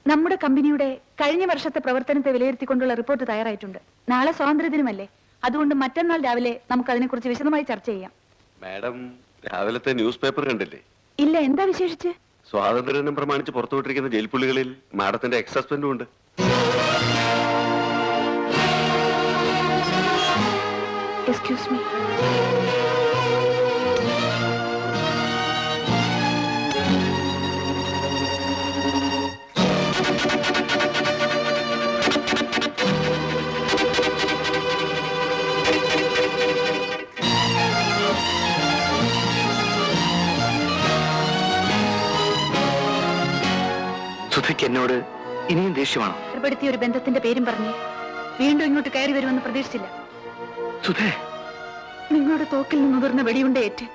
നമ്മുടെ കമ്പനിയുടെ കഴിഞ്ഞ വർഷത്തെ പ്രവർത്തനത്തെ വിലയിരുത്തിക്കൊണ്ടുള്ള റിപ്പോർട്ട് തയ്യാറായിട്ടുണ്ട്. നാളെ സ്വാതന്ത്ര്യദിനമല്ലേ, അതുകൊണ്ട് മറ്റന്നാൾ രാവിലെ നമുക്ക് അതിനെക്കുറിച്ച് വിശദമായി ചർച്ച ചെയ്യാം. മാഡം രാവിലത്തെ ന്യൂസ് പേപ്പർ കണ്ടില്ലേ? ഇല്ല, എന്താ വിശേഷിച്ച്? സ്വാതന്ത്ര്യദിനം പ്രമാണിച്ച് പുറത്തുവിട്ടിരിക്കുന്ന ജയിൽ പുള്ളികളിൽ മാഡത്തിന്റെ എക്സ് ഹസ്ബൻഡും ഉണ്ട്. Excuse me. സുധയ്ക്ക് എന്നോട് ഇനിയും ദേഷ്യമാണോ? ഏർപ്പെടുത്തിയ ഒരു ബന്ധത്തിന്റെ പേരും പറഞ്ഞ് വീണ്ടും ഇങ്ങോട്ട് കയറി വരുമെന്ന് പ്രതീക്ഷിച്ചില്ല. സുധേ, നിങ്ങളുടെ തോക്കിൽ നിന്ന് ഉതിർന്ന വെടിയുണ്ടേറ്റ്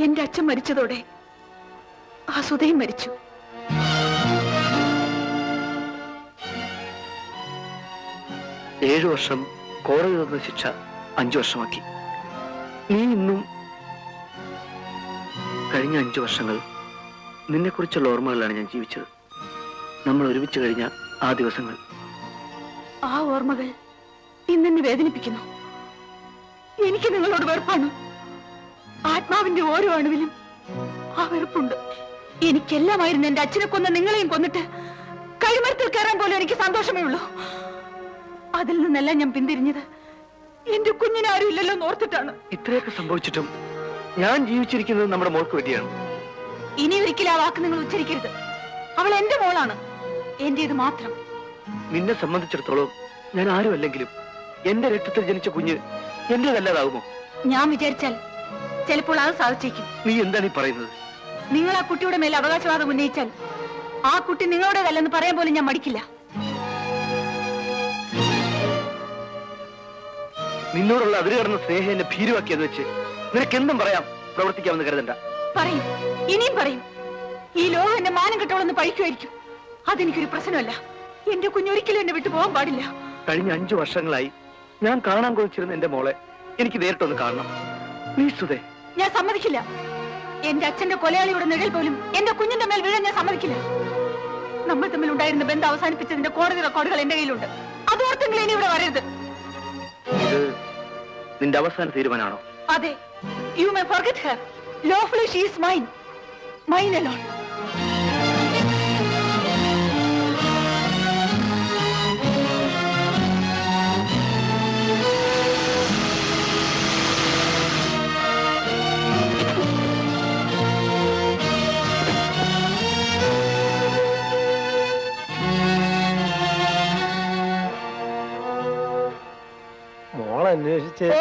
എന്റെ അച്ഛൻ മരിച്ചതോടെ ആ സുധയും മരിച്ചു. ഏഴു വർഷം കോടതി തന്ന ശിക്ഷ 5 വർഷമാക്കി. നീ ഇന്നും കഴിഞ്ഞ 5 വർഷങ്ങൾ നിന്നെക്കുറിച്ചുള്ള ഓർമ്മകളിലാണ് ഞാൻ ജീവിച്ചത്. നമ്മൾ ഒരുമിച്ച് കഴിഞ്ഞ ആ ദിവസങ്ങൾ, ആ ഓർമ്മകൾ ഇന്നെന്നെ വേദനിപ്പിക്കുന്നു. എനിക്ക് നിങ്ങളോട് വെറുപ്പാണ്. ആത്മാവിന്റെ ഓരോ അണുവിലും ആ വെറുപ്പുണ്ട്. എനിക്കെല്ലാമായിരുന്നു എന്റെ അച്ഛനെ കൊന്ന നിങ്ങളെയും കൊന്നിട്ട് കഴിമരത്തിൽ കയറാൻ പോലും എനിക്ക് സന്തോഷമേ ഉള്ളൂ. അതിൽ നിന്നെല്ലാം ഞാൻ പിന്തിരിഞ്ഞത് എന്റെ കുഞ്ഞിനാരും ഇല്ലല്ലോ ഓർത്തിട്ടാണ്. ഇത്രയൊക്കെ സംഭവിച്ചിട്ടും ഞാൻ ജീവിച്ചിരിക്കുന്നത് നമ്മുടെ മോൾക്ക് വേണ്ടിയാണ്. ഇനി ഒരിക്കലും ആ വാക്ക് നിങ്ങൾ ഉച്ചരിക്കരുത്. അവൾ എന്റെ മോളാണ്, എന്റേത് മാത്രം. നിന്നെ സംബന്ധിച്ചിടത്തോളം ഞാൻ ആരുമല്ലെങ്കിലും എന്റെ രക്തത്തിൽ ജനിച്ച കുഞ്ഞ് എന്റേതല്ലാതാകുമോ? ഞാൻ വിചാരിച്ചാൽ ചിലപ്പോൾ അത് സാധിച്ചേക്കും. നീ എന്താണ് ഈ പറയുന്നത്? നിങ്ങൾ ആ കുട്ടിയുടെ മേൽ അവകാശവാദം ഉന്നയിച്ചാൽ ആ കുട്ടി നിങ്ങളുടേതല്ലെന്ന് പറയാൻ പോലും ഞാൻ മടിക്കില്ല. നിന്നോടുള്ള അതിരുകടന്ന സ്നേഹം എന്നെ ഭീരുവാക്കിയെന്ന് വെച്ച് നിനക്ക് എന്തും പറയാം, പ്രവർത്തിക്കാമെന്ന് കരുതണ്ട. പറയും, ഇനിയും പറയും. ഈ ലോകം എന്റെ മാനം കെട്ടോളെന്ന് പഴിക്കുമായിരിക്കും. അതെനിക്കൊരു പ്രശ്നമല്ല. എന്റെ കുഞ്ഞൊരിക്കലും എന്നെ വിട്ടു പോകാൻ പാടില്ല. കഴിഞ്ഞ 5 വർഷങ്ങളായി ഞാൻ കാണാൻ കൊതിച്ചിരുന്ന എന്റെ മോളെ എനിക്ക് നേരിട്ടൊന്ന് കാണണം. പ്ലീസ് സുധേ. ഞാൻ സമ്മതിക്കില്ല. എന്റെ അച്ഛന്റെ കൊലയാളിയുടെ നിഴൽ പോലും എന്റെ കുഞ്ഞിന്റെ മേൽ വീഴാൻ ഞാൻ സമ്മതിക്കില്ല. നമ്മൾ തമ്മിൽ ഉണ്ടായിരുന്ന ബന്ധം അവസാനിപ്പിച്ചതിന്റെ കോടതി റെക്കോർഡുകൾ എന്റെ കയ്യിലുണ്ട്. അതോർത്തെങ്കിലും ഇനി ഇവിടെ വരരുത്. ഇത് നിന്റെ അവസാന തീരുമാനമാണോ? അതെ. You may forget Har. Lawfully she is mine, mine alone.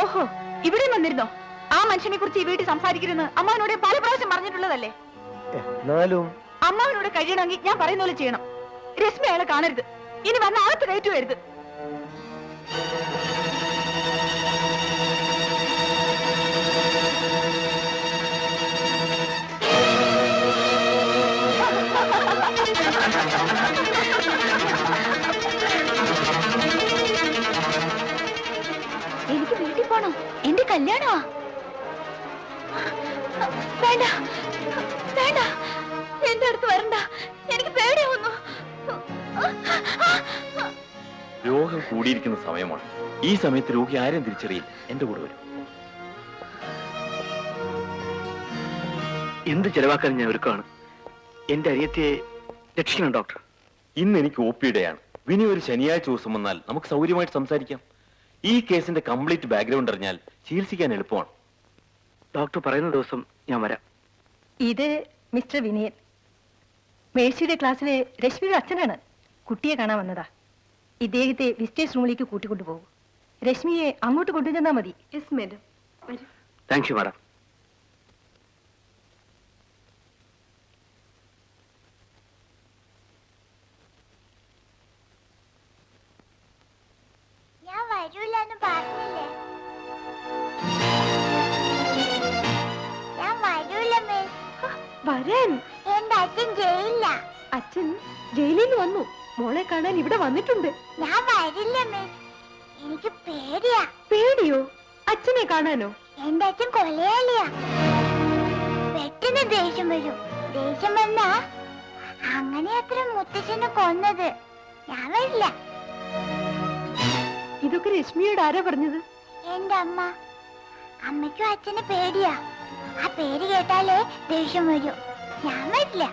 ഓഹോ, ഇവിടെ വന്നിരുന്നോ? ആ മനുഷ്യനെ കുറിച്ച് ഈ വീട്ടിൽ സംസാരിക്കരുതെന്ന് അമ്മാവനോട് പല പ്രാവശ്യം പറഞ്ഞിട്ടുള്ളതല്ലേ? എന്നാലും അമ്മാവനോട് കഴിയണമെങ്കിൽ ഞാൻ പറയുന്ന പോലെ ചെയ്യണം. രശ്മി അയാളെ കാണരുത്. ഇനി വന്ന അകത്ത് കയറ്റു വരുത്. എനിക്ക് വീട്ടിൽ പോണം. എന്റെ കല്യാണമാ. വേണ്ട വേണ്ട, എന്റെ അടുത്ത് വരണ്ട. എനിക്ക് പേടിയാവുന്നു. രോഗം കൂടിയിരിക്കുന്ന സമയമാണ്. ഈ സമയത്ത് രോഗി ആരെയും തിരിച്ചറിയില്ല. എന്റെ കൂടെ വരും. എന്ത് ചെലവാക്കാൻ ഞാൻ ഒരുക്കാണ്. എന്റെ അനിയത്തിയെ രക്ഷിക്കണം ഡോക്ടർ. ഇന്ന് എനിക്ക് OP-യുടെയാണ്. ഇനി ഒരു ശനിയാഴ്ച ദിവസം വന്നാൽ നമുക്ക് സൗകര്യമായിട്ട് സംസാരിക്കാം. ഈ കേസിന്റെ കംപ്ലീറ്റ് ബാക്ക്ഗ്രൗണ്ട് അറിഞ്ഞാൽ ചികിത്സിക്കാൻ എളുപ്പമാണ്. ഡോക്ടർ പറയുന്ന ദിവസം ഞാൻ വരാം. ഇത് മിസ്റ്റർ വിനയൻ, മേഴ്സിയുടെ ക്ലാസ്സിലെ രശ്മിയുടെ അച്ഛനാണ്. കുട്ടിയെ കാണാൻ വന്നതാ. ഇദ്ദേഹത്തെ വിസിറ്റേഴ്സ് റൂമിലേക്ക് കൂട്ടിക്കൊണ്ടുപോകും. രശ്മിയെ അങ്ങോട്ട് കൊണ്ടുചെന്നാ മതി. Yes madam. Thank you madam. ഞാൻ വരൂലെന്ന് പറഞ്ഞില്ലേ? ഞാൻ വരൂല മിസ്. വരാൻ? എന്റെ അച്ഛൻ ജയിലില്ല. അച്ഛൻ ജയിലിൽ നിന്ന് വന്നു. മോളെ കാണാൻ ഇവിടെ വന്നിട്ടുണ്ട്. ഞാൻ വരില്ല മിസ്. എനിക്ക് പേടിയാ. പേടിയോ? അച്ഛനെ കാണാനോ? എന്റെ അച്ഛൻ കൊലയാളിയാ. പെട്ടെന്ന് ദേഷ്യം വരും. ദേഷ്യം വന്നാ അങ്ങനെ അത്ര മുത്തച്ഛനെ കൊന്നത്. ഞാൻ വരില്ല. ഇതൊക്കെ രശ്മിയോട് ആരാ പറഞ്ഞത്? എന്റെ അമ്മ. അമ്മയ്ക്കും അച്ഛന് പേടിയാ. ആ പേര് കേട്ടാലേ ദേഷ്യം വരും. ഞാൻ വരില്ല.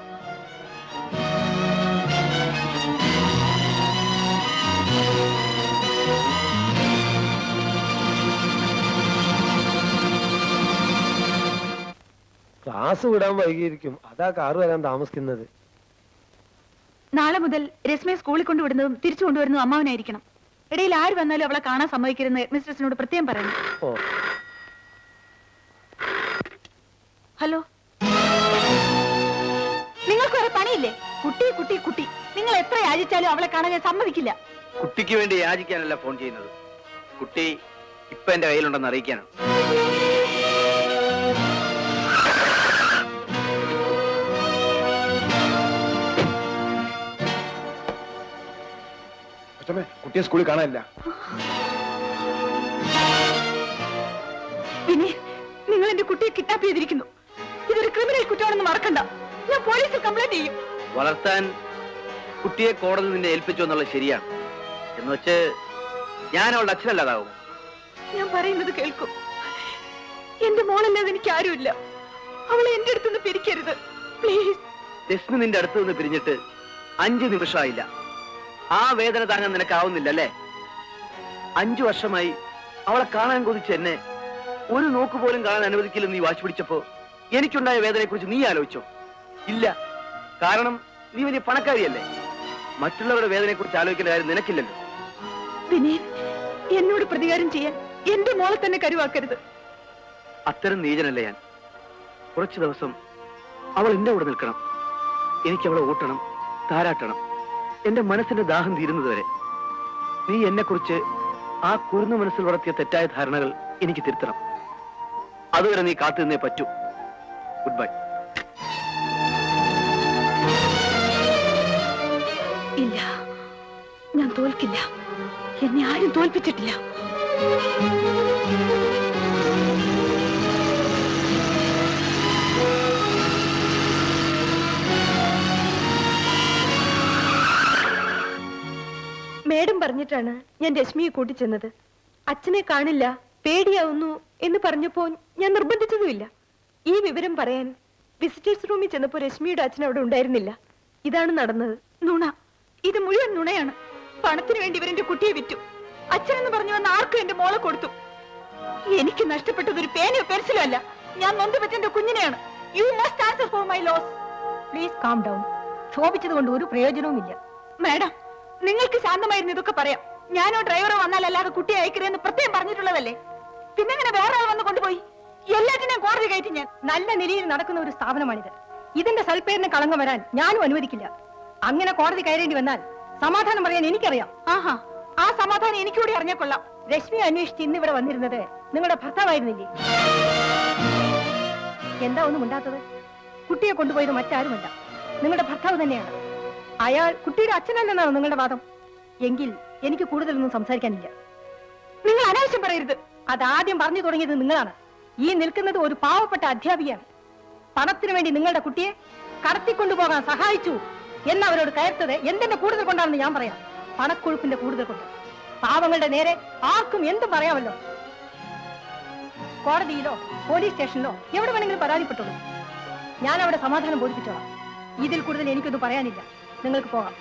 ക്ലാസ് വിടാൻ വൈകിയിരിക്കും, അതാ കാറ് വരാൻ താമസിക്കുന്നത്. നാളെ മുതൽ രശ്മിയെ സ്കൂളിൽ കൊണ്ടുവിടുന്നതും തിരിച്ചു കൊണ്ടുവരുന്നതും അമ്മാവനായിരിക്കണം. ഇടയിൽ ആര് വന്നാലും അവളെ കാണാൻ സമ്മതിക്കരുന്ന് ഹെഡ്മിസ്ട്രസിനോട് പ്രത്യേകം പറയുന്നു. ഓ, ഹലോ, നിങ്ങൾക്ക് വേറെ പണിയില്ലേ? കുട്ടി കുട്ടി കുട്ടി, നിങ്ങൾ എത്ര യാചിച്ചാലും അവളെ കാണാൻ ഞാൻ സമ്മതിക്കില്ല. കുട്ടിക്ക് വേണ്ടി യാചിക്കാനല്ല ഫോൺ ചെയ്യുന്നത്. കുട്ടി ഇപ്പൊ എന്റെ കയ്യിലുണ്ടെന്ന് അറിയിക്കാനാണ്. കുട്ടിയെ സ്കൂളിൽ കാണാനില്ല. പിന്നെ നിങ്ങൾ എന്റെ കുട്ടിയെ കിഡ്നാപ്പ് ചെയ്തിരിക്കുന്നു. ഇതൊരു ക്രിമിനൽ കുറ്റമാണെന്ന് മറക്കണ്ട. ഞാൻ പോലീസിൽ കംപ്ലൈന്റ് ചെയ്യും. വളർത്താൻ കുട്ടിയെ കോടതി നിന്നെ ഏൽപ്പിച്ചു എന്നുള്ളത് ശരിയാണ്. എന്ന് വെച്ച് ഞാൻ അവളുടെ അച്ഛനല്ലാതാവും. ഞാൻ പറയുന്നത് കേൾക്കും. എന്റെ മോളല്ലാതെ എനിക്ക് ആരുമില്ല. അവളെ എന്റെ അടുത്തുനിന്ന് പിരിക്കരുത് പ്ലീസ്. രശ്മി നിന്റെ അടുത്ത് നിന്ന് പിരിഞ്ഞിട്ട് 5 നിമിഷമായില്ല. ആ വേദന താങ്ങാൻ നിനക്കാവുന്നില്ല അല്ലേ? 5 വർഷമായി അവളെ കാണാൻ കൊതിച്ച് എന്നെ ഒരു നോക്ക് പോലും കാണാൻ അനുവദിക്കില്ലെന്ന് നീ വാശി പിടിച്ചപ്പോ എനിക്കുണ്ടായ വേദനയെ കുറിച്ച് നീ ആലോചിച്ചോ? ഇല്ല. കാരണം നീ വലിയ പണക്കാരിയല്ലേ. മറ്റുള്ളവരുടെ വേദനയെ കുറിച്ച് ആലോചിക്കേണ്ട കാര്യം നിനക്കില്ലല്ലോ. വിനീൻ, എന്നോട് പ്രതികാരം ചെയ്യാൻ എന്റെ മോളെ തന്നെ കരുവാക്കരുത്. അത്തരം നീചനല്ലേ ഞാൻ. കുറച്ചു ദിവസം അവൾ എന്റെ കൂടെ നിൽക്കണം. എനിക്ക് അവളെ ഊട്ടണം, താരാട്ടണം. എന്റെ മനസ്സിന്റെ ദാഹം തീരുന്നത് വരെ. നീ എന്നെ കുറിച്ച് ആ കുരുന്നു മനസ്സിൽ വളർത്തിയ തെറ്റായ ധാരണകൾ എനിക്ക് തിരുത്തണം. അതുവരെ നീ കാത്തു നിന്നേ പറ്റൂ. Good bye. ഇല്ല, ഞാൻ തോൽക്കില്ല. എന്നെ ആരും തോൽപ്പിച്ചിട്ടില്ല. മേഡം പറഞ്ഞിട്ടാണ് ഞാൻ രശ്മിയെ കൂട്ടിച്ചെന്നത്. അച്ഛനെ കാണില്ല, പേടിയാവുന്നു എന്ന് പറഞ്ഞപ്പോ ഞാൻ നിർബന്ധിച്ചതുമില്ല. ഈ വിവരം പറയാൻ വിസിറ്റേഴ്സ് റൂമിൽ ചെന്നപ്പോ രശ്മിയുടെ അച്ഛൻ അവിടെ ഉണ്ടായിരുന്നില്ല. ഇതാണ് നടന്നത്. നുണ. ഇത് മുഴുവൻ നുണയാണ്. പണത്തിന് വേണ്ടി ഇവരെന്റെ കുട്ടിയെ വിറ്റു. അച്ഛനെന്ന് പറഞ്ഞു വന്ന ആർക്കും എന്റെ മോളെ കൊടുത്തു. എനിക്ക് നഷ്ടപ്പെട്ടത് ഒരു പേനയോ പെൻസിലോ അല്ല. ഞാൻ നൊന്ത് പറ്റെന്റെ കുഞ്ഞിനെയാണ്. You must answer for my loss. Please calm down. ക്ഷോഭിച്ചത് കൊണ്ട് ഒരു പ്രയോജനവുമില്ല. മാഡം, നിങ്ങൾക്ക് ശാന്തമായിരുന്നു ഇതൊക്കെ പറയാം. ഞാനോ ഡ്രൈവറോ വന്നാലല്ലാതെ കുട്ടിയെ അയക്കരുതെന്ന് പ്രത്യേകം പറഞ്ഞിട്ടുള്ളതല്ലേ. പിന്നെങ്ങനെ വേറെ ആൾ വന്ന് കൊണ്ടുപോയി? എല്ലാറ്റിനെയും കോടതി കയറ്റി ഞാൻ. നല്ല നിലയിൽ നടക്കുന്ന ഒരു സ്ഥാപനമാണിത്. ഇതിന്റെ സൽപ്പേരിന് കളങ്കം വരാൻ ഞാനും അനുവദിക്കില്ല. അങ്ങനെ കോടതി കയറേണ്ടി വന്നാൽ സമാധാനം പറയാൻ എനിക്കറിയാം. ആഹാ, ആ സമാധാനം എനിക്കൂടി അറിഞ്ഞാൽ കൊള്ളാം. രശ്മി അന്വേഷിച്ച് ഇന്നിവിടെ വന്നിരുന്നത് നിങ്ങളുടെ ഭർത്താവായിരുന്നില്ലേ? എന്താ ഒന്നും ഉണ്ടാത്തത്? കുട്ടിയെ കൊണ്ടുപോയത് മറ്റാരുമല്ല, നിങ്ങളുടെ ഭർത്താവ് തന്നെയാണ്. അയാൾ കുട്ടിയുടെ അച്ഛനല്ലെന്നാണ് നിങ്ങളുടെ വാദം. എങ്കിൽ എനിക്ക് കൂടുതലൊന്നും സംസാരിക്കാനില്ല. നിങ്ങൾ അനാവശ്യം പറയരുത്. അതാദ്യം പറഞ്ഞു തുടങ്ങിയത് നിങ്ങളാണ്. ഈ നിൽക്കുന്നത് ഒരു പാവപ്പെട്ട അധ്യാപികയാണ്. പണത്തിനു വേണ്ടി നിങ്ങളുടെ കുട്ടിയെ കടത്തിക്കൊണ്ടുപോകാൻ സഹായിച്ചു എന്നവരോട് കയർത്തത് എന്തിന്റെ കൂടുതൽ കൊണ്ടാണെന്ന് ഞാൻ പറയാം. പണക്കൊഴുപ്പിന്റെ കൂടുതൽ കൊണ്ട്. പാവങ്ങളുടെ നേരെ ആർക്കും എന്തും പറയാമല്ലോ. കോടതിയിലോ പോലീസ് സ്റ്റേഷനിലോ എവിടെ വേണമെങ്കിലും പരാതിപ്പെട്ടോളൂ. ഞാൻ അവിടെ സമാധാനം ബോധിപ്പിച്ചോളാം. ഇതിൽ കൂടുതൽ എനിക്കൊന്നും പറയാനില്ല. നിങ്ങൾക്ക് പോകാം.